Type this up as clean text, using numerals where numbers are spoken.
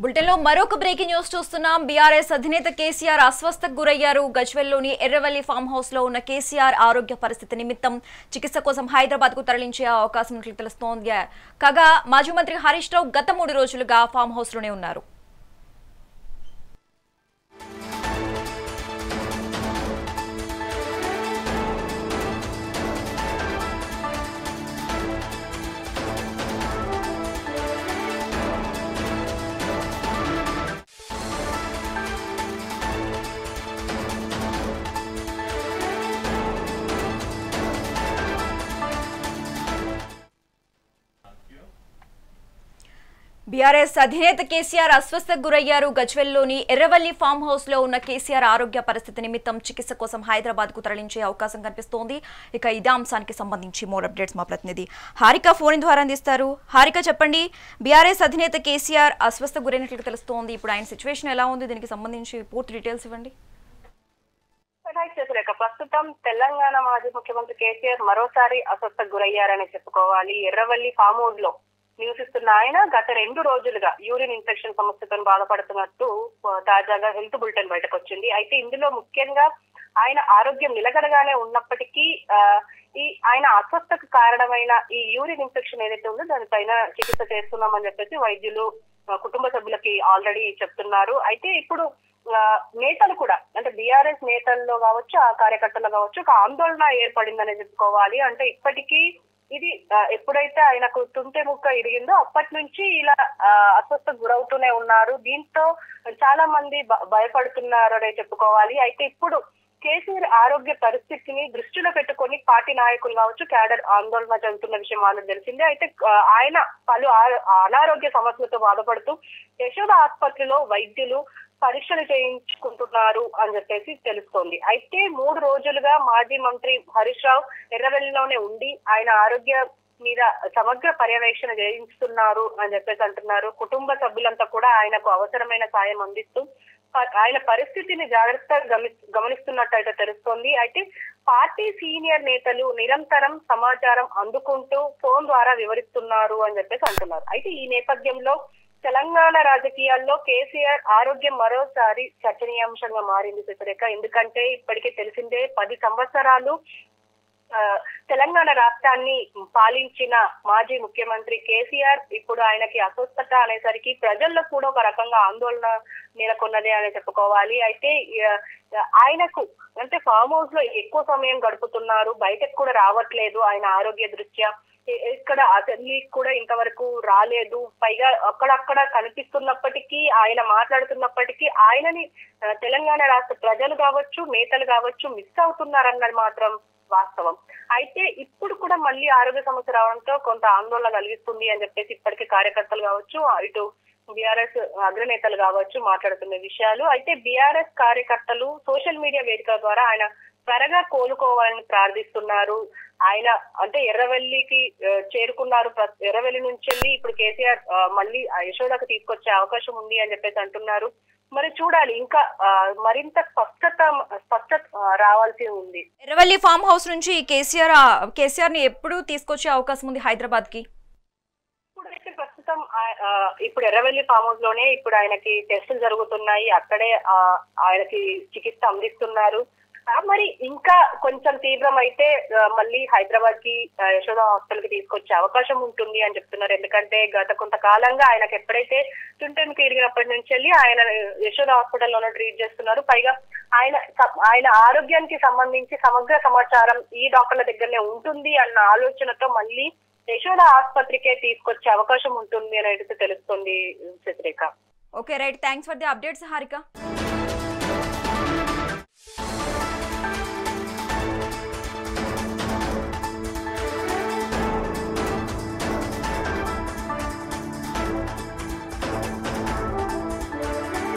బులెటిన్లో మరొక breaking news చూస్తున్నాం. బీఆర్ఎస్ అధినేత కేసీఆర్ అస్వస్థకు గురయ్యారు. గజ్వెల్లోని ఎర్రవల్లి ఫామ్ హౌస్ లో ఉన్న కేసీఆర్ ఆరోగ్య పరిస్థితి నిమిత్తం చికిత్స కోసం హైదరాబాద్ కు తరలించే అవకాశం ఉన్నట్లు తెలుస్తోంది. కాగా మాజీ మంత్రి హరీష్ రావు గత 3 రోజులుగా ఫామ్ హౌస్ లోనే ఉన్నారు. బీఆర్ఎస్ అధినేత కేసీఆర్ అస్వస్థకు గురయ్యారు. గజ్వెల్లోని ఎర్రవల్లి ఫామ్ హౌస్ లో ఉన్న కేసీఆర్ ఆరోగ్య పరిస్థితి నిమిత్తం చికిత్స కోసం హైదరాబాద్ కు తరలించే అవకాశం కనిపిస్తోంది. ఇక ఇదే అంశానికి సంబంధించి మోర్ అప్డేట్స్ మా ప్రతినిధి హారిక ఫోన్ ద్వారా అందిస్తారు. హారిక, చెప్పండి, బీఆర్ఎస్ అధినేత కేసీఆర్ అస్వస్థకు గురైనట్లు తెలుస్తోంది. ఇప్పుడు ఆయన సిచ్యువేషన్ ఎలా ఉంది? దీనికి సంబంధించి పూర్తి డీటెయిల్స్ ఇవ్వండి. ప్రస్తుతం తెలంగాణ మాజీ ముఖ్యమంత్రి కేసీఆర్ మరోసారి అస్వస్థకు గురయ్యారని చెప్పుకోవాలి. ఎర్రవల్లి ఫామ్ హౌస్ లో నివసిస్తున్న ఆయన గత 2 రోజులుగా యూరిన్ ఇన్ఫెక్షన్ సమస్యతో బాధపడుతున్నట్టు తాజాగా హెల్త్ బులెటిన్ బయటకు వచ్చింది. అయితే ఇందులో ముఖ్యంగా ఆయన ఆరోగ్యం నిలకడగానే ఉన్నప్పటికీ ఆయన అస్వస్థకు కారణమైన ఈ యూరిన్ ఇన్ఫెక్షన్ ఏదైతే ఉందో దానిపైన చికిత్స చేస్తున్నామని చెప్పేసి వైద్యులు కుటుంబ సభ్యులకి ఆల్రెడీ చెప్తున్నారు. అయితే ఇప్పుడు నేతలు కూడా, అంటే బీఆర్ఎస్ నేతల్లో కావచ్చు, ఆ కార్యకర్తల్లో కావచ్చు, ఒక ఆందోళన ఏర్పడిందని చెప్పుకోవాలి. అంటే ఇప్పటికీ ఇది ఎప్పుడైతే ఆయనకు తుంటె ముక్క ఇరిగిందో అప్పటి నుంచి ఇలా అస్వస్థకు గురవుతూనే ఉన్నారు. దీంతో చాలా మంది భయపడుతున్నారు అనే చెప్పుకోవాలి. అయితే ఇప్పుడు కేసీఆర్ ఆరోగ్య పరిస్థితిని దృష్టిలో పెట్టుకొని పార్టీ నాయకులు కావచ్చు, క్యాడర్ ఆందోళన చెందుతున్న విషయం వాళ్ళకి తెలిసిందే. అయితే ఆయన పలు అనారోగ్య సమస్యలతో బాధపడుతూ యశోద ఆసుపత్రిలో వైద్యులు పరీక్షలు చేయించుకుంటున్నారు అని చెప్పేసి తెలుస్తోంది. అయితే 3 రోజులుగా మాజీ మంత్రి హరీష్ రావు ఎర్రవెల్లిలోనే ఉండి ఆయన ఆరోగ్య మీద సమగ్ర పర్యవేక్షణ చేయిస్తున్నారు అని చెప్పేసి అంటున్నారు. కుటుంబ సభ్యులంతా కూడా ఆయనకు అవసరమైన సాయం అందిస్తూ ఆయన పరిస్థితిని జాగ్రత్తగా గమనిస్తున్నట్టయితే తెలుస్తోంది. అయితే పార్టీ సీనియర్ నేతలు నిరంతరం సమాచారం అందుకుంటూ ఫోన్ ద్వారా వివరిస్తున్నారు అని చెప్పేసి అంటున్నారు. అయితే ఈ నేపథ్యంలో తెలంగాణ రాజకీయాల్లో కేసీఆర్ ఆరోగ్యం మరోసారి చర్చనీయాంశంగా మారింది సురేఖ. ఎందుకంటే ఇప్పటికే తెలిసిందే 10 సంవత్సరాలు తెలంగాణ రాష్ట్రాన్ని పాలించిన మాజీ ముఖ్యమంత్రి కేసీఆర్ ఇప్పుడు ఆయనకి అస్వస్థత అనేసరికి ప్రజల్లో కూడా ఒక రకంగా ఆందోళన నెలకొన్నది అని చెప్పుకోవాలి. అయితే ఆయనకు అంటే ఫామ్ హౌస్ లో ఎక్కువ సమయం గడుపుతున్నారు, బయటకు కూడా రావట్లేదు ఆయన ఆరోగ్య దృష్ట్యా. ఇక్కడ అసెంబ్లీ కూడా ఇంతవరకు రాలేదు. పైగా అక్కడక్కడ కనిపిస్తున్నప్పటికీ, ఆయన మాట్లాడుతున్నప్పటికీ ఆయనని తెలంగాణ రాష్ట్ర ప్రజలు కావచ్చు, నేతలు కావచ్చు మిస్ అవుతున్నారన్నది మాత్రం వాస్తవం. అయితే ఇప్పుడు కూడా మళ్ళీ ఆరోగ్య సమస్య రావడంతో కొంత ఆందోళన కలిగిస్తుంది అని చెప్పేసి ఇప్పటికే కార్యకర్తలు కావచ్చు, ఇటు బీఆర్ఎస్ అగ్రనేతలు కావచ్చు మాట్లాడుతున్న విషయాలు. అయితే బీఆర్ఎస్ కార్యకర్తలు సోషల్ మీడియా వేదిక ద్వారా ఆయన త్వరగా కోలుకోవాలని ప్రార్థిస్తున్నారు. ఆయన అంటే ఎర్రవల్లికి చేరుకున్నారు. ఎర్రవల్లి నుంచి వెళ్ళి ఇప్పుడు కేసీఆర్ మళ్ళీ యశోదకు తీసుకొచ్చే అవకాశం ఉంది అని చెప్పేసి అంటున్నారు. మరి చూడాలి, ఇంకా మరింత స్పష్టత రావాల్సి ఉంది. ఎర్రవల్లి ఫామ్ హౌస్ నుంచి కేసీఆర్ ని ఎప్పుడు తీసుకొచ్చే అవకాశం ఉంది హైదరాబాద్ కి? ఇప్పుడైతే ప్రస్తుతం ఇప్పుడు ఎర్రవల్లి ఫామ్ హౌస్ లోనే ఇప్పుడు ఆయనకి టెస్టులు జరుగుతున్నాయి. అక్కడే ఆయనకి చికిత్స అందిస్తున్నారు. మరి ఇంకా కొంచెం తీవ్రం అయితే మళ్ళీ హైదరాబాద్ కి యశోద హాస్పిటల్ కి తీసుకొచ్చే అవకాశం ఉంటుంది అని చెప్తున్నారు. ఎందుకంటే గత కొంతకాలంగా ఆయనకు ఎప్పుడైతే తుంటెముక ఇరిగినప్పటి నుంచి వెళ్ళి ఆయన యశోద హాస్పిటల్లోనే ట్రీట్ చేస్తున్నారు. పైగా ఆయన ఆరోగ్యానికి సంబంధించి సమగ్ర సమాచారం ఈ డాక్టర్ల దగ్గరనే ఉంటుంది అన్న ఆలోచనతో మళ్ళీ యశోద ఆసుపత్రికే తీసుకొచ్చే అవకాశం ఉంటుంది అనేది తెలుస్తుంది Surekha. Okay, right. Thanks for the updates Harika.